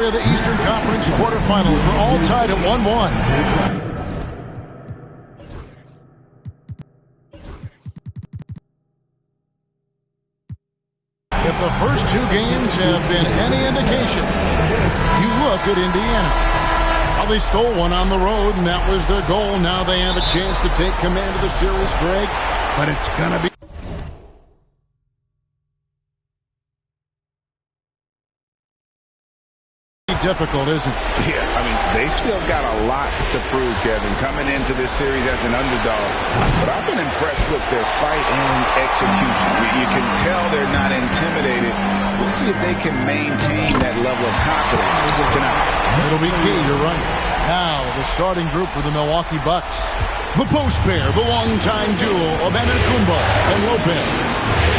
The Eastern Conference quarterfinals were all tied at 1-1. If the first two games have been any indication, you look at Indiana. Well, they stole one on the road, and that was their goal. Now they have a chance to take command of the series, Greg, but it's going to be difficult, isn't it? Yeah, I mean, they still got a lot to prove, Kevin, coming into this series as an underdog. But I've been impressed with their fight and execution. You can tell they're not intimidated. We'll see if they can maintain that level of confidence tonight. It'll be key, you're right. Now, the starting group for the Milwaukee Bucks. The post pair, the longtime duo of Antetokounmpo and Lopez.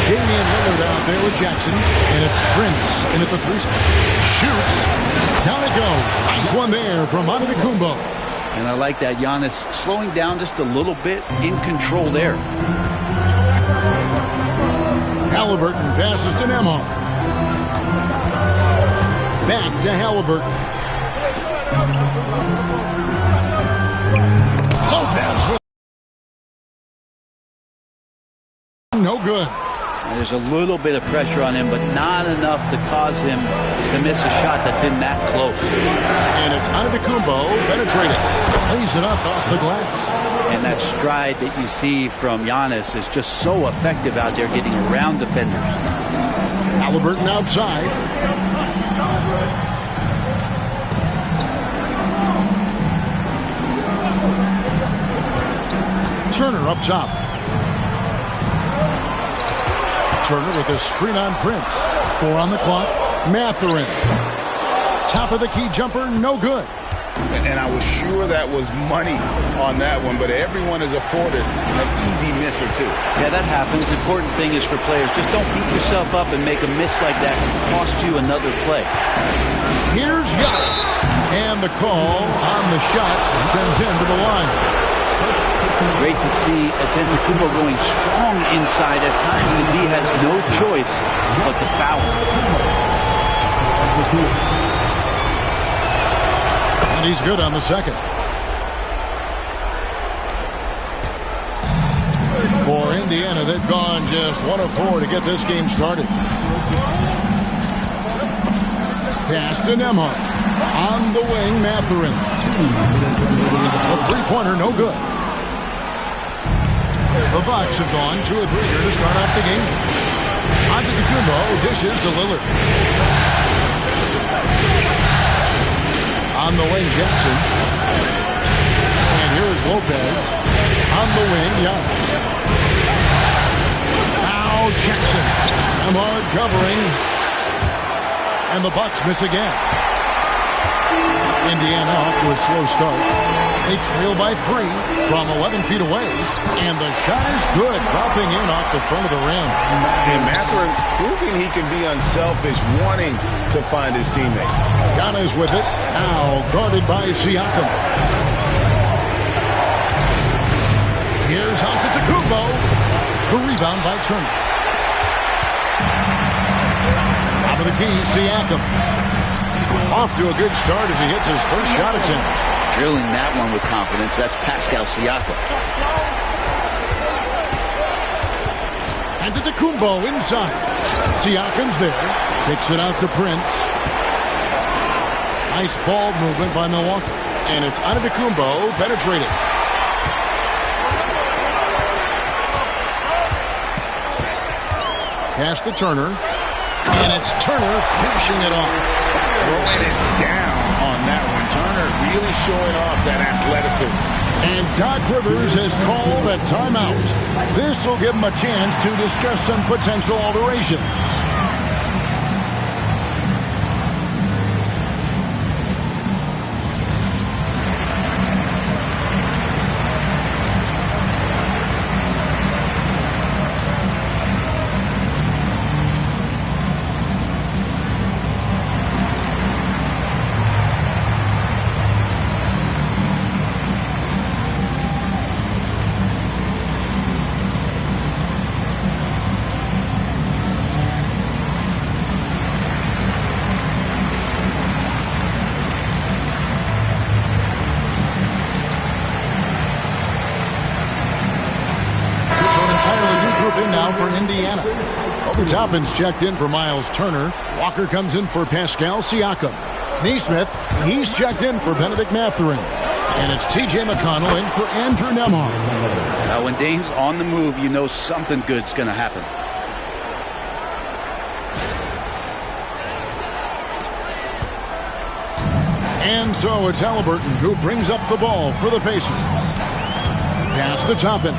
Damian Lillard out there with Jackson, and it's Prince in at the three spot. Shoots. Down it goes. Nice one there from Antetokounmpo. And I like that. Giannis slowing down just a little bit, in control there. Halliburton passes to Nembhard. Back to Halliburton. Lopez with no good. There's a little bit of pressure on him, but not enough to cause him to miss a shot that's in that close. And it's Antetokounmpo penetrating. Lays it up off the glass. And that stride that you see from Giannis is just so effective out there getting around defenders. Halliburton outside. Turner up top. Turner with a screen on Prince. 4 on the clock. Mathurin. Top of the key jumper, no good. And I was sure that was money on that one, but everyone is afforded an easy miss or two. Yeah, that happens. The important thing is for players, just don't beat yourself up and make a miss like that and cost you another play. Here's Giannis. And the call on the shot sends him to the line. Great to see Antetokounmpo going strong inside. At times, the D has no choice but to foul. And he's good on the second. For Indiana, they've gone just 1 of 4 to get this game started. Pass to Nembhard. On the wing, Mathurin. A three-pointer, no good. The Bucks have gone 2 of 3 here to start off the game. Antetokounmpo dishes to Lillard. On the wing, Jackson. And here is Lopez. On the wing, Giannis. Now Jackson. Nembhard covering. And the Bucks miss again. Indiana off to a slow start. They trail by 3 from 11 feet away. And the shot is good, dropping in off the front of the rim. And Mathurin proving he can be unselfish, wanting to find his teammate. Ghana's with it. Now guarded by Siakam. Here's Antetokounmpo. The rebound by Turner. Top of the key, Siakam. Off to a good start as he hits his first shot attempt. Drilling that one with confidence. That's Pascal Siakam. Antetokounmpo inside. Siakam's there. Kicks it out to Prince. Nice ball movement by Milwaukee. And it's Antetokounmpo penetrating. Pass to Turner. And it's Turner finishing it off. Throwing it down on that one. Turner really showing off that athleticism. And Doc Rivers has called a timeout. This will give him a chance to discuss some potential alterations. in now for Indiana. Obi Toppin's checked in for Miles Turner. Walker comes in for Pascal Siakam. Neesmith, he's checked in for Benedict Mathurin. And it's T.J. McConnell in for Andrew Nembhard. Now, when Dame's on the move, you know something good's going to happen. And so it's Halliburton who brings up the ball for the Pacers. Pass to Toppin.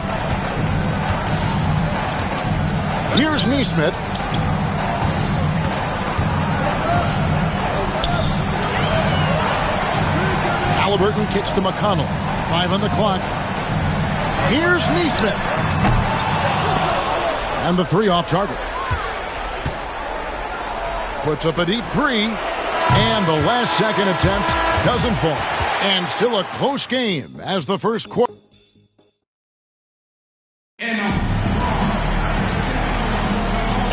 Here's Neesmith. Halliburton kicks to McConnell. 5 on the clock. Here's Neesmith. And the 3 off target. Puts up a deep 3. And the last second attempt doesn't fall. And still a close game as the first quarter.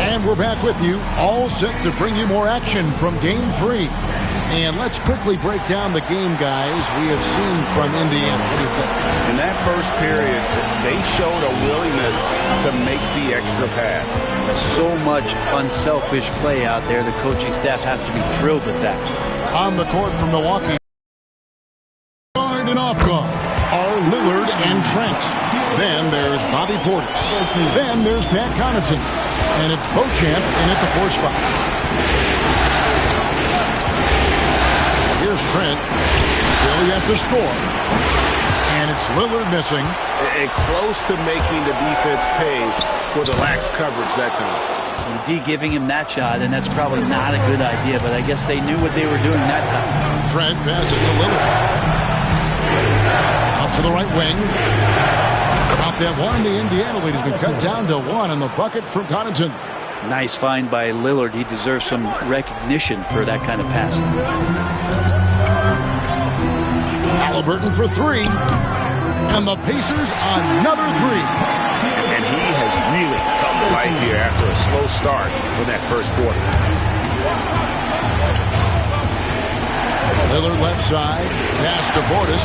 And we're back with you, all set to bring you more action from Game 3. And let's quickly break down the game, guys, we have seen from Indiana. What do you think? In that first period, they showed a willingness to make the extra pass. So much unselfish play out there. The coaching staff has to be thrilled with that. On the court from Milwaukee, guard and off guard are Lillard and Trent. Then there's Bobby Portis. Then there's Pat Connaughton. And it's Beauchamp in at the 4 spot. Here's Trent. Still yet to score. And it's Lillard missing. And close to making the defense pay for the lax coverage that time. The D giving him that shot, and that's probably not a good idea, but I guess they knew what they were doing that time. Trent passes to Lillard. Out to the right wing. About that one, the Indiana lead has been cut down to 1 on the bucket from Connaughton. Nice find by Lillard. He deserves some recognition for that kind of passing. Halliburton for 3. And the Pacers another 3. And he has really come to life here after a slow start in that first quarter. Lillard left side. Pass to Portis.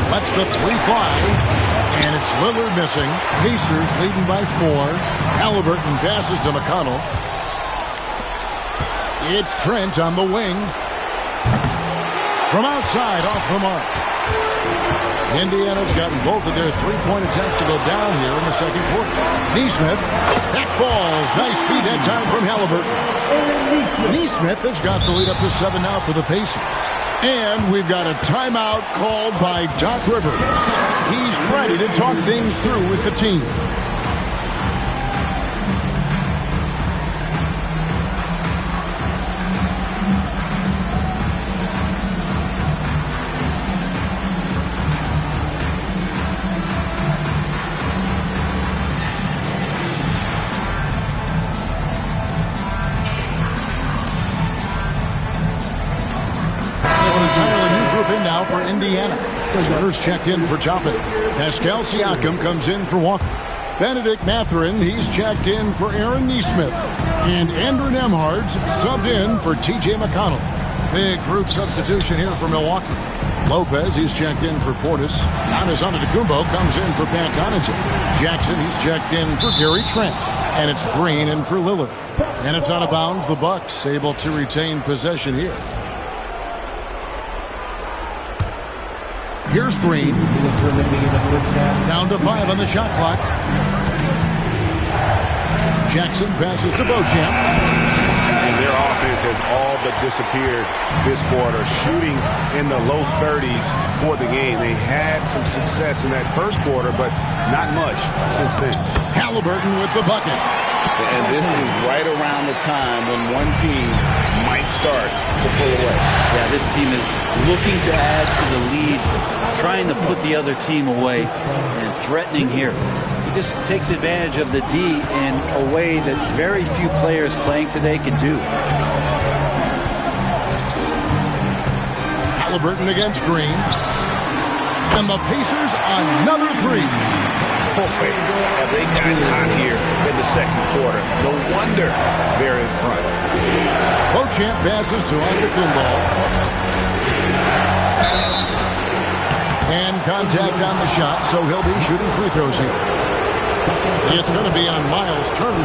Lets the 3 fly. And it's Lillard missing. Pacers leading by 4. Halliburton passes to McConnell. It's Trent on the wing. From outside, off the mark. Indiana's gotten both of their 3-point attempts to go down here in the second quarter. Neesmith, that falls. Nice feed that time from Halliburton. Neesmith has got the lead up to 7 now for the Pacers. And we've got a timeout called by Doc Rivers. He's ready to talk things through with the team. Now for Indiana. Turner's checked in for Toppin. Pascal Siakam comes in for Walker. Benedict Mathurin, he's checked in for Aaron Neesmith. And Andrew Nembhard's subbed in for T.J. McConnell. Big group substitution here for Milwaukee. Lopez, he's checked in for Portis. Giannis Antetokounmpo comes in for Pat Connaughton. Jackson, he's checked in for Gary Trent. And it's Green in for Lillard. And it's out of bounds. The Bucks able to retain possession here. Here's Green. Down to 5 on the shot clock. Jackson passes to Beauchamp. And their offense has all but disappeared this quarter, shooting in the low 30s for the game. They had some success in that first quarter, but not much since then. Halliburton with the bucket. And this is right around the time when one team might start to pull away. Yeah, this team is looking to add to the lead, trying to put the other team away, and threatening here. He just takes advantage of the D in a way that very few players playing today can do. Halliburton against Green. And the Pacers another 3. Boy, have they gotten hot here in the second quarter. No wonder they're in front. Beauchamp passes to Antetokounmpo. And contact on the shot, so he'll be shooting free throws here. It's going to be on Miles Turner.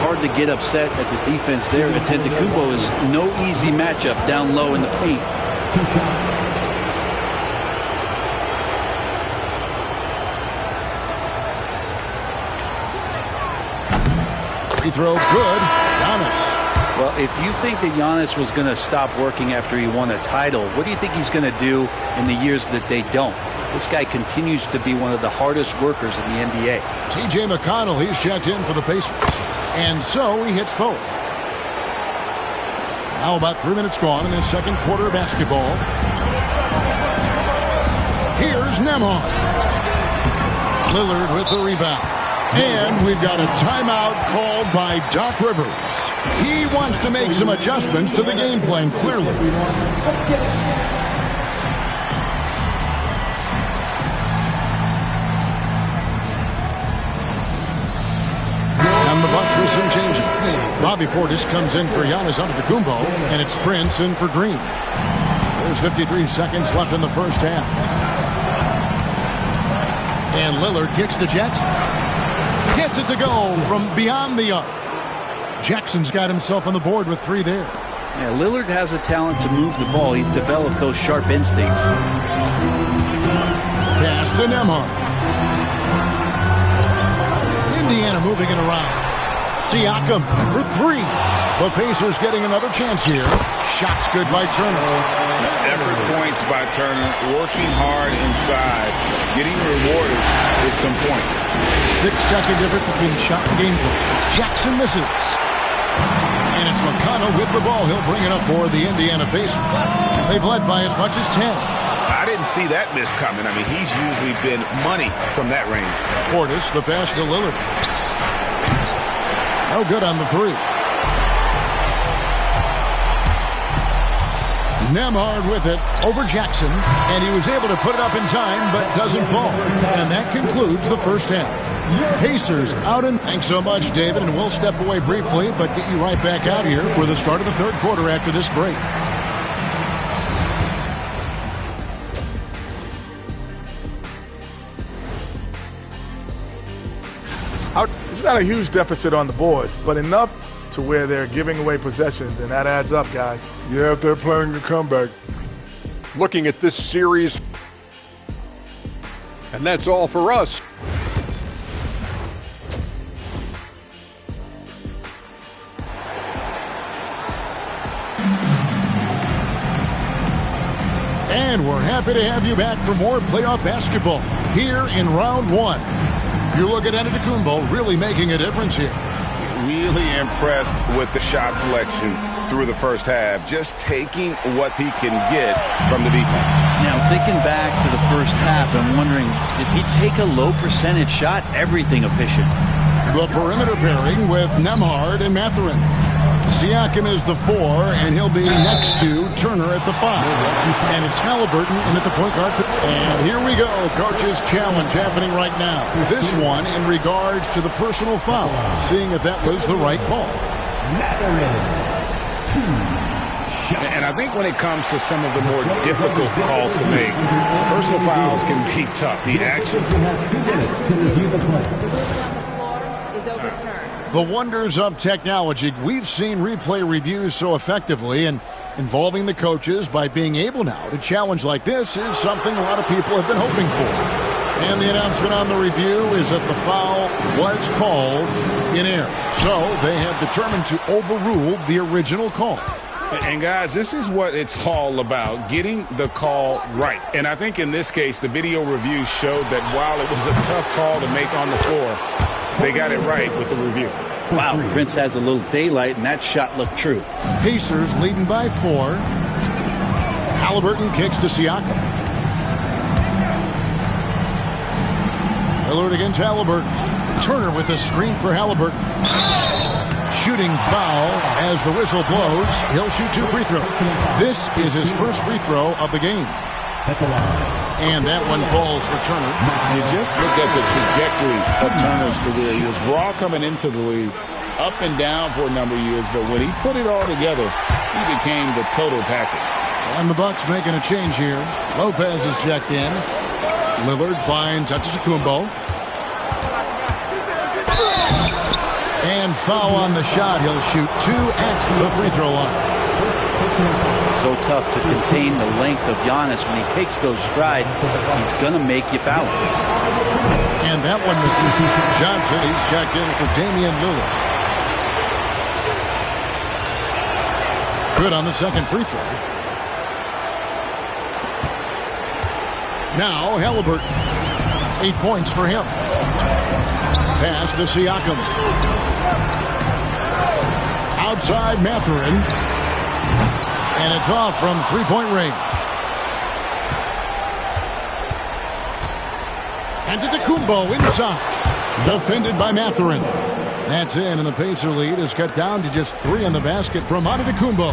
Hard to get upset at the defense there. Antetokounmpo is no easy matchup down low in the paint. 2 shots. Free throw good. Giannis. Well, if you think that Giannis was going to stop working after he won a title, what do you think he's going to do in the years that they don't? This guy continues to be one of the hardest workers in the NBA. T.J. McConnell, he's checked in for the Pacers. And so he hits both. Now about 3 minutes gone in this second quarter of basketball. Here's Nembhard. Lillard with the rebound. And we've got a timeout called by Doc Rivers. He wants to make some adjustments to the game plan, clearly. And the Bucks with some changes. Bobby Portis comes in for Giannis Antetokounmpo, and it's Prince in for Green. There's 53 seconds left in the first half. And Lillard kicks to Jackson. Gets it to go from beyond the arc. Jackson's got himself on the board with 3 there. Yeah, Lillard has a talent to move the ball. He's developed those sharp instincts. Pass to Nembhard. Indiana moving it around. Siakam for 3. The Pacers getting another chance here. Shots good by Turner. Effort points by Turner, working hard inside, getting rewarded with some points. 6-second difference between shot and game play. Jackson misses. And it's McConnell with the ball. He'll bring it up for the Indiana Pacers. They've led by as much as 10. I didn't see that miss coming. I mean, he's usually been money from that range. Portis, the pass to Lillard. No good on the 3. Nembhard with it over Jackson, and he was able to put it up in time, but doesn't fall. And that concludes the first half. Pacers out in. Thanks so much, David, and we'll step away briefly, but get you right back out here for the start of the third quarter after this break. It's not a huge deficit on the boards, but enough to where they're giving away possessions, and that adds up, guys. Yeah, if they're planning a comeback. Looking at this series, and that's all for us. And we're happy to have you back for more playoff basketball here in round 1. You look at Antetokounmpo really making a difference here. Really impressed with the shot selection through the first half. Just taking what he can get from the defense. Now, thinking back to the first half, I'm wondering, did he take a low percentage shot? Everything efficient. The perimeter pairing with Nembhard and Mathurin. Siakam is the 4, and he'll be next to Turner at the 5. And it's Halliburton in at the point guard. And here we go, coach's challenge happening right now. This one in regards to the personal foul, seeing if that was the right call. And I think when it comes to some of the more difficult calls to make, personal fouls can be tough. The action. You have 2 minutes to review the play. The wonders of technology. We've seen replay reviews so effectively, and involving the coaches by being able now to challenge like this is something a lot of people have been hoping for. And the announcement on the review is that the foul was called in error. So they have determined to overrule the original call. And guys, this is what it's all about, getting the call right. And I think in this case, the video review showed that while it was a tough call to make on the floor, they got it right with the review. Wow, Prince has a little daylight, and that shot looked true. Pacers leading by 4. Halliburton kicks to Siakam. Lillard against Halliburton. Turner with the screen for Halliburton. Shooting foul as the whistle blows. He'll shoot 2 free throws. This is his first free throw of the game. And that one falls for Turner. You just look at the trajectory of Turner's career. He was raw coming into the league, up and down for a number of years, but when he put it all together, he became the total package. And the Bucks making a change here. Lopez is checked in. Lillard finds Antetokounmpo. And foul on the shot. He'll shoot 2 at the free throw line. So tough to contain the length of Giannis. When he takes those strides, he's going to make you foul. And that one misses. Johnson, he's checked in for Damian Lillard. Good on the second free throw. Now Halliburton. 8 points for him. Pass to Siakam. Outside Mathurin. And it's off from three-point range. And Antetokounmpo inside. Defended by Mathurin. That's in, and the Pacer lead is cut down to just 3 in the basket from Antetokounmpo.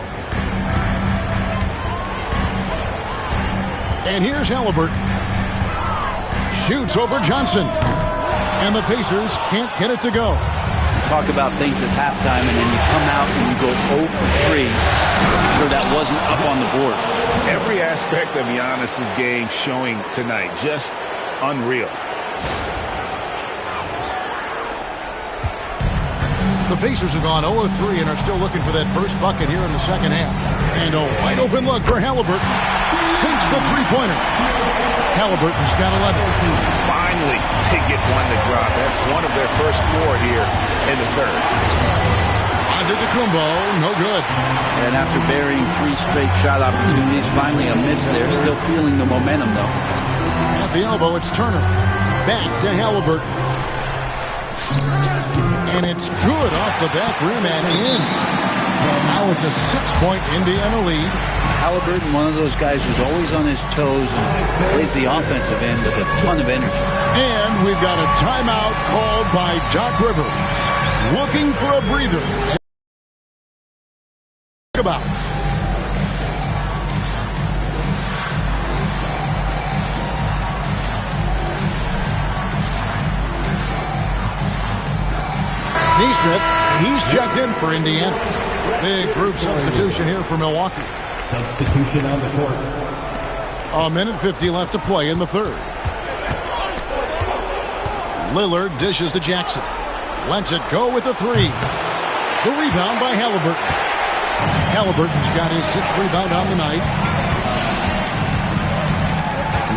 And here's Halliburton. Shoots over Johnson. And the Pacers can't get it to go. Talk about things at halftime, and then you come out and you go 0 for 3. I'm sure that wasn't up on the board. Every aspect of Giannis's game showing tonight, just unreal. The Pacers have gone 0-3 and are still looking for that first bucket here in the second half. And a wide open look for Halliburton. Sinks the three-pointer. Halliburton's got 11. Finally, they get one to drop. That's one of their first 4 here in the third. Antetokounmpo, no good. And after burying 3 straight shot opportunities, finally a miss there. Still feeling the momentum, though. At the elbow, it's Turner. Back to Halliburton. And it's good off the back rim and in. Now it's a 6-point Indiana lead. Halliburton, one of those guys who's always on his toes and plays the offensive end with a ton of energy. And we've got a timeout called by Doc Rivers. Looking for a breather. About. Neesmith, he's checked in for Indiana. Big group substitution here for Milwaukee. Substitution on the court. A minute 50 left to play in the third. Lillard dishes to Jackson. Lets it go with a 3. The rebound by Halliburton. Halliburton's got his 6th rebound on the night.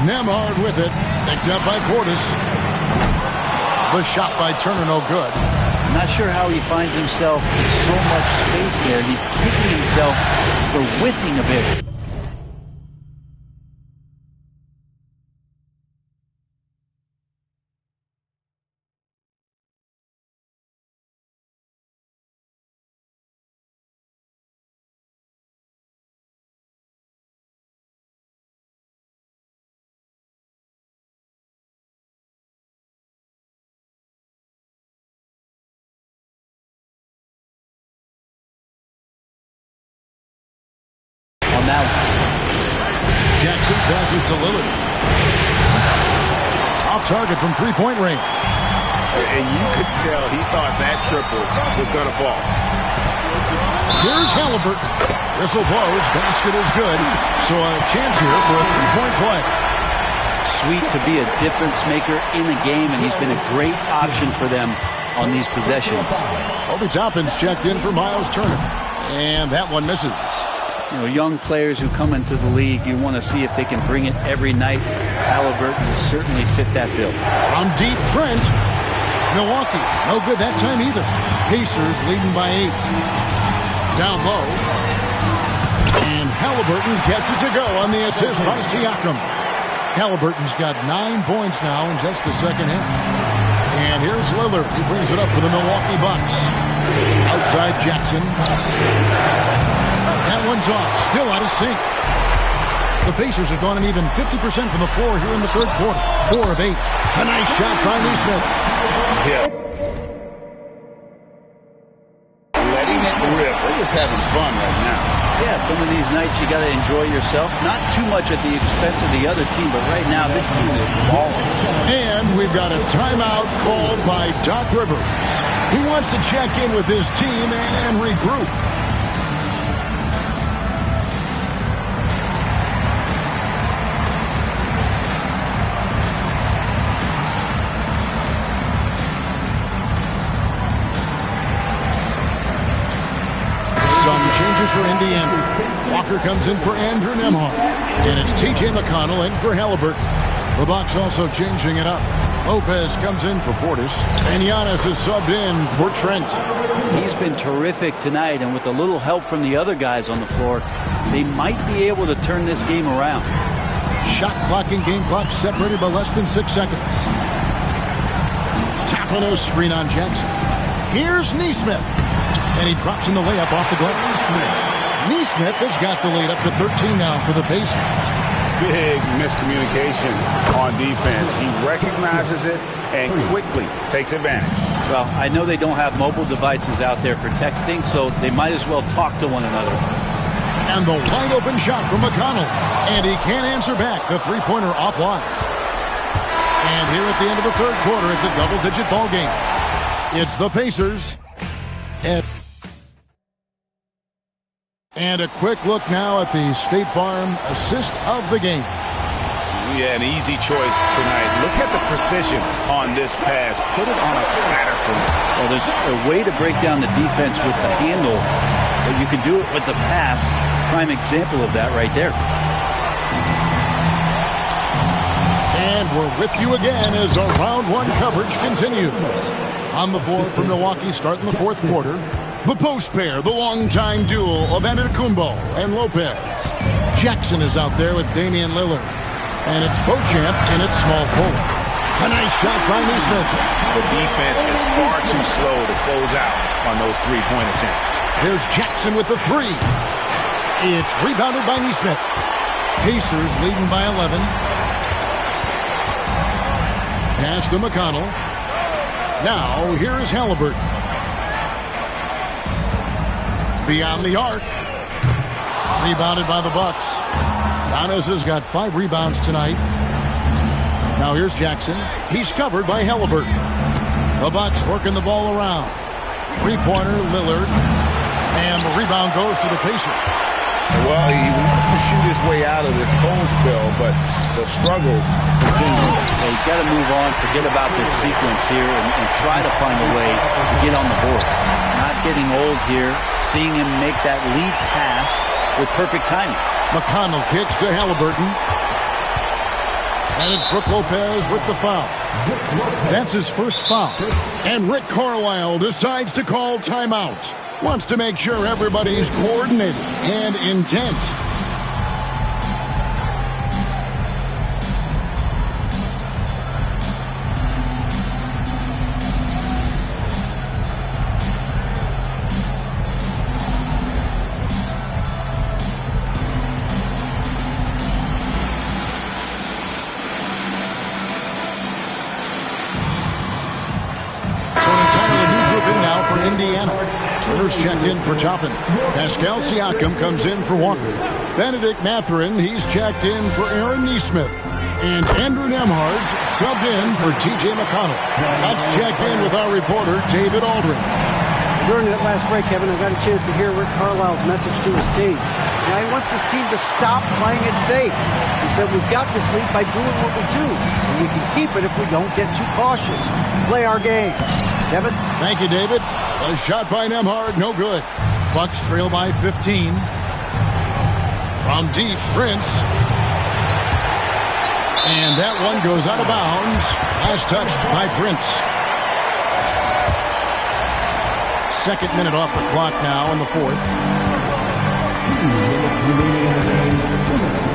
Nembhard with it. Picked up by Portis. The shot by Turner, no good. I'm not sure how he finds himself in so much space there. He's kicking himself for whiffing a bit. Now, Jackson passes to Lillard. Off target from three-point range. And you could tell he thought that triple was going to fall. Here's Halliburton. Whistle blows. Basket is good. So a chance here for a three-point play. Sweet to be a difference maker in the game, and he's been a great option for them on these possessions. Obi Toppin's checked in for Miles Turner. And that one misses. You know, young players who come into the league, you want to see if they can bring it every night. Halliburton has certainly fit that bill. From deep, Trent. Milwaukee, no good that time either. Pacers leading by 8. Down low. And Halliburton gets it to go on the assist by Siakam. Halliburton's got 9 points now in just the second half. And here's Lillard. He brings it up for the Milwaukee Bucks. Outside Jackson. That one's off. Still out of sync. The Pacers have gone an even 50% from the floor here in the third quarter. 4 of 8. A nice shot by Neesmith. Yeah. Letting it rip. We're just having fun right now. Yeah, some of these nights you got to enjoy yourself. Not too much at the expense of the other team, but right now this team is balling. And we've got a timeout called by Doc Rivers. He wants to check in with his team and regroup. changes for Indiana. Walker comes in for Andrew Nembhard. And it's T.J. McConnell in for Halliburton. The Bucks also changing it up. Lopez comes in for Portis. And Giannis is subbed in for Trent. He's been terrific tonight, and with a little help from the other guys on the floor, they might be able to turn this game around. Shot clock and game clock separated by less than 6 seconds. Tapano screen on Jackson. Here's Nesmith. And he drops in the layup off the glass. Nesmith has got the lead up to 13 now for the Pacers. Big miscommunication on defense. He recognizes it and quickly takes advantage. Well, I know they don't have mobile devices out there for texting, so they might as well talk to one another. And the wide open shot from McConnell. And he can't answer back. The three-pointer offline. And here at the end of the third quarter, it's a double-digit ball game. It's the Pacers. And a quick look now at the State Farm assist of the game. Yeah, an easy choice tonight. Look at the precision on this pass. Put it on a platter for me. Well, there's a way to break down the defense with the handle, but you can do it with the pass. Prime example of that right there. And we're with you again as our round one coverage continues. On the floor for Milwaukee starting the fourth quarter. The post pair, the longtime duo of Antetokounmpo and Lopez. Jackson is out there with Damian Lillard. And it's Beauchamp in its small forward. A nice shot by Nesmith. The defense is far too slow to close out on those three-point attempts. There's Jackson with the three. It's rebounded by Nesmith. Pacers leading by 11. Pass to McConnell. Now, here is Halliburton. Beyond the arc. Rebounded by the Bucks. Giannis has got 5 rebounds tonight. Now here's Jackson. He's covered by Halliburton. The Bucks working the ball around. Three-pointer, Lillard. And the rebound goes to the Pacers. Well, he wants to shoot his way out of this cold spell, but the struggles continue. Yeah, he's got to move on, forget about this sequence here, and try to find a way to get on the board. Not getting old here, seeing him make that lead pass with perfect timing. McConnell kicks to Halliburton. And it's Brook Lopez with the foul. That's his first foul. And Rick Carlisle decides to call timeout. Wants to make sure everybody's coordinated and intent. Turner's checked in for Toppin. Pascal Siakam comes in for Walker. Benedict Mathurin, he's checked in for Aaron Nesmith. And Andrew Nembhard's subbed in for T.J. McConnell. Let's check in with our reporter, David Aldrin. During that last break, Kevin, I got a chance to hear Rick Carlisle's message to his team. Now, he wants his team to stop playing it safe. He said, we've got this lead by doing what we do, and we can keep it if we don't get too cautious. Play our game. Kevin? Thank you, David. A shot by Nembhard, no good. Bucks trail by 15. From deep, Prince. And that one goes out of bounds. Last touched by Prince. Second minute off the clock now in the fourth.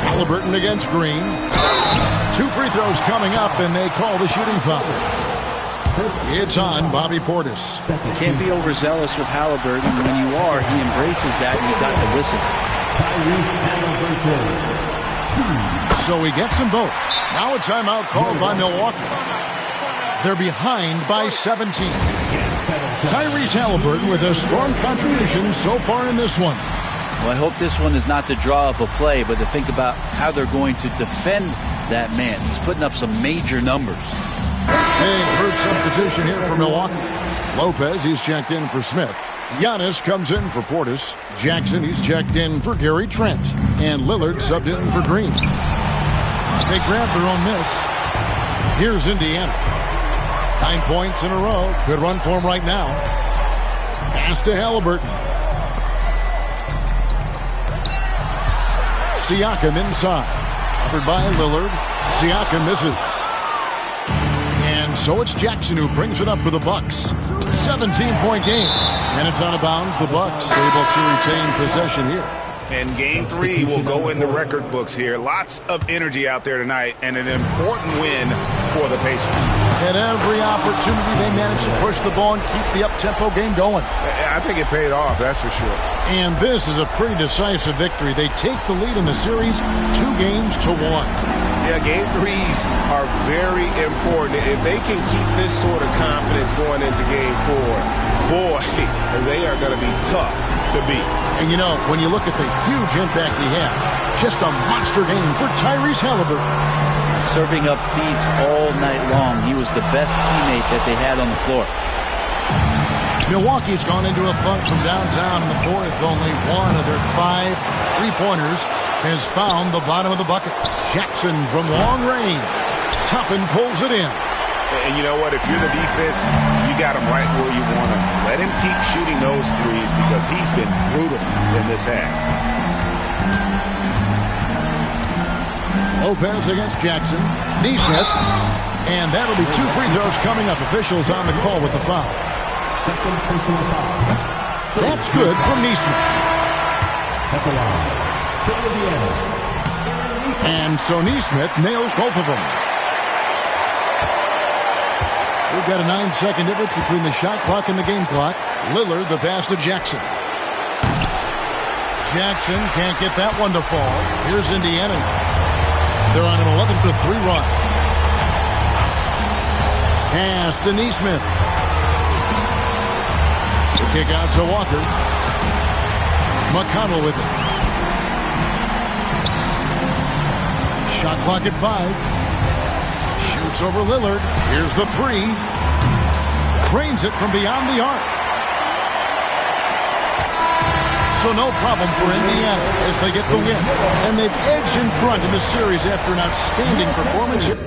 Halliburton against Green. 2 free throws coming up, and they call the shooting foul. It's on Bobby Portis. You can't be overzealous with Halliburton. When you are, he embraces that, and you got the whistle. So he gets them both. Now a timeout called by Milwaukee. They're behind by 17. Tyrese Halliburton with a strong contribution so far in this one. Well, I hope this one is not to draw up a play, but to think about how they're going to defend that man. He's putting up some major numbers. Big hurt substitution here for Milwaukee. Lopez, he's checked in for Smith. Giannis comes in for Portis. Jackson, he's checked in for Gary Trent. And Lillard subbed in for Green. They grabbed their own miss. Here's Indiana. 9 points in a row. Good run for him right now. Pass to Halliburton. Siakam inside. Covered by Lillard. Siakam misses. And so it's Jackson who brings it up for the Bucks. 17-point game. And it's out of bounds. The Bucks able to retain possession here. And game 3 will go in the record books here. Lots of energy out there tonight and an important win for the Pacers. At every opportunity, they managed to push the ball and keep the up-tempo game going. I think it paid off, that's for sure. And this is a pretty decisive victory. They take the lead in the series 2-1. Yeah, game 3s are very important. If they can keep this sort of confidence going into game 4, boy, they are going to be tough to beat. And you know, when you look at the huge impact he had, just a monster game for Tyrese Halliburton. Serving up feeds all night long. He was the best teammate that they had on the floor. Milwaukee's gone into a funk from downtown in the fourth. Only one of their 5 3-pointers has found the bottom of the bucket. Jackson from long range. Toppin pulls it in. And you know what? If you're the defense, you got him right where you want him. Let him keep shooting those threes because he's been brutal in this half. Lopez against Jackson. Nesmith. And that'll be 2 free throws coming up. Officials on the call with the foul. Second personal foul. That's good from Nesmith. At the line, to Indiana. And so Nesmith nails both of them. We've got a 9-second difference between the shot clock and the game clock. Lillard, the pass to Jackson. Jackson can't get that one to fall. Here's Indiana. They're on an 11-3 run. Pass to Nesmith. The kick out to Walker. McConnell with it. Shot clock at 5. Shoots over Lillard. Here's the 3. Cranes it from beyond the arc. So no problem for Indiana as they get the win. And they've edged in front in the series after an outstanding performance here.